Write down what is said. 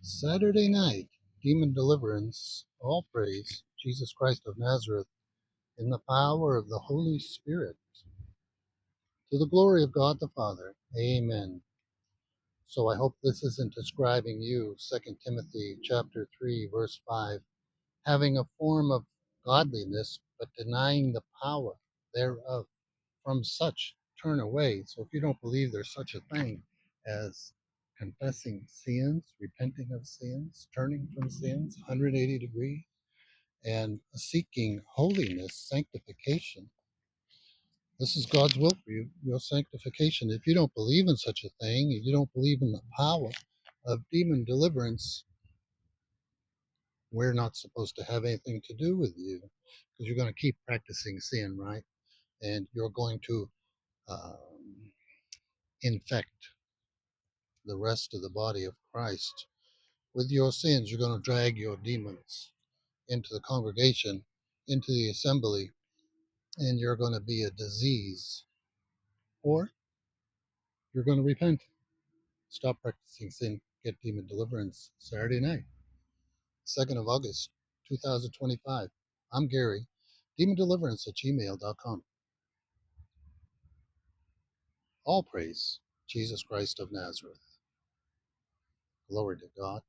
Saturday night, demon deliverance, all praise, Jesus Christ of Nazareth, in the power of the Holy Spirit, to the glory of God the Father. Amen. So I hope this isn't describing you, 2 Timothy chapter 3, verse 5, having a form of godliness, but denying the power thereof. From such turn away. So if you don't believe there's such a thing as confessing sins, repenting of sins, turning from sins 180 degrees, and seeking holiness, sanctification, this is God's will for you, your sanctification. If you don't believe in such a thing, if you don't believe in the power of demon deliverance, we're not supposed to have anything to do with you because you're going to keep practicing sin, right? And you're going to infect the rest of the body of Christ. With your sins, you're going to drag your demons into the congregation, into the assembly, and you're going to be a disease. Or you're going to repent, stop practicing sin, get demon deliverance. Saturday night, 2nd of August, 2025. I'm Gary, demondeliverance@gmail.com. All praise, Jesus Christ of Nazareth. Glory to God.